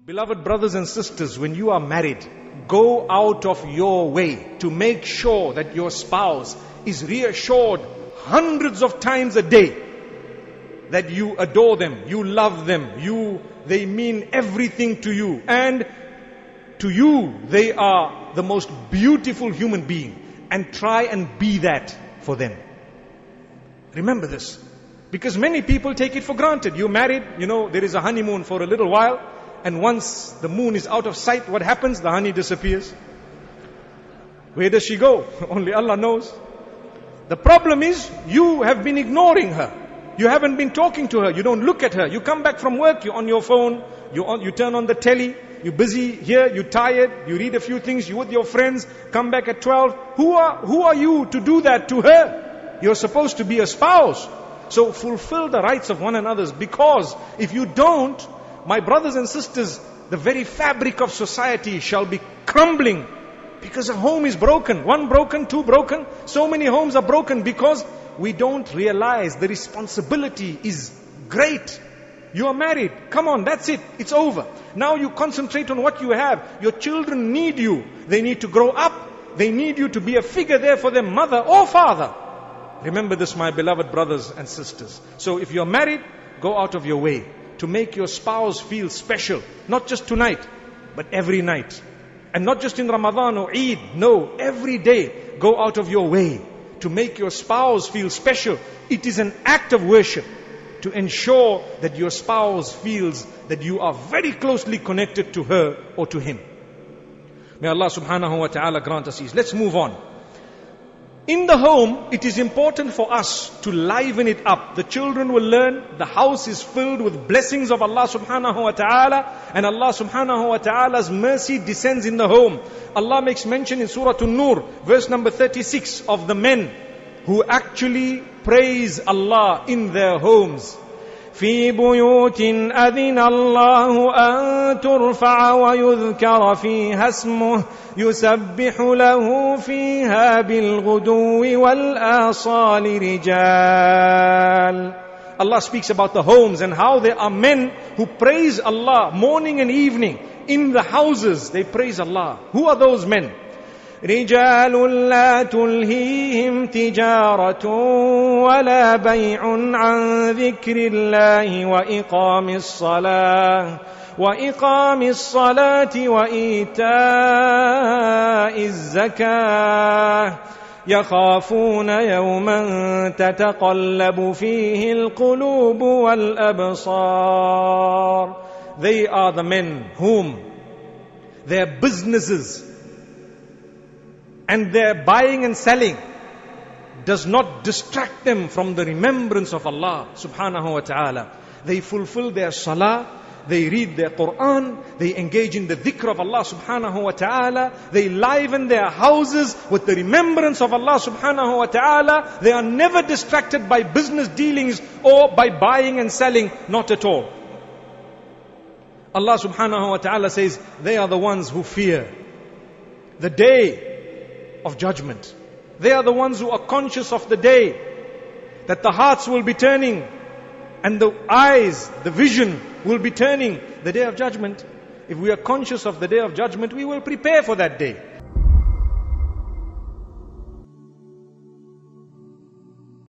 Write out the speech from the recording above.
Beloved brothers and sisters, when you are married, go out of your way to make sure that your spouse is reassured hundreds of times a day that you adore them, you love them, they mean everything to you, and to you they are the most beautiful human being, and try and be that for them. Remember this, because many people take it for granted. You're married, there is a honeymoon for a little while, and once the moon is out of sight, what happens? The honey disappears. Where does she go? Only Allah knows. The problem is, you have been ignoring her. You haven't been talking to her. You don't look at her. You come back from work, you're on your phone, you turn on the telly, you're busy here, you're tired, you read a few things, you're with your friends, come back at 12. Who are you to do that to her? You're supposed to be a spouse. So fulfill the rights of one another, because if you don't, my brothers and sisters, the very fabric of society shall be crumbling, because a home is broken. One broken, two broken. So many homes are broken because we don't realize the responsibility is great. You are married. Come on, that's it. It's over. Now you concentrate on what you have. Your children need you. They need to grow up. They need you to be a figure there for their mother or father. Remember this, my beloved brothers and sisters. So if you're married, go out of your way to make your spouse feel special. Not just tonight, but every night. And not just in Ramadan or Eid. No, every day go out of your way to make your spouse feel special. It is an act of worship to ensure that your spouse feels that you are very closely connected to her or to him. May Allah subhanahu wa ta'ala grant us ease. Let's move on. In the home, it is important for us to liven it up. The children will learn, the house is filled with blessings of Allah subhanahu wa ta'ala, and Allah subhanahu wa ta'ala's mercy descends in the home. Allah makes mention in Surah An-Nur, verse number 36, of the men who actually praise Allah in their homes. في بيوت أذن الله أن ترفع ويذكر فيها اسمه يسبح له فيها بالغدو والآصال رجال. Allah speaks about the homes and how there are men who praise Allah morning and evening. In the houses they praise Allah. Who are those men? رجال لا تلهيهم تجارة ولا بيع عن ذكر الله وإقام الصلاة وإيتاء الزكاة يخافون يوما تتقلب فيه القلوب والأبصار. They are the men whom their businesses and their buying and selling does not distract them from the remembrance of Allah subhanahu wa ta'ala. They fulfill their salah, they read their Quran, they engage in the dhikr of Allah subhanahu wa ta'ala, they liven their houses with the remembrance of Allah subhanahu wa ta'ala. They are never distracted by business dealings or by buying and selling, not at all. Allah subhanahu wa ta'ala says, they are the ones who fear the day of judgment. They are the ones who are conscious of the day, that the hearts will be turning and the eyes, the vision will be turning, the day of judgment. If we are conscious of the day of judgment, we will prepare for that day.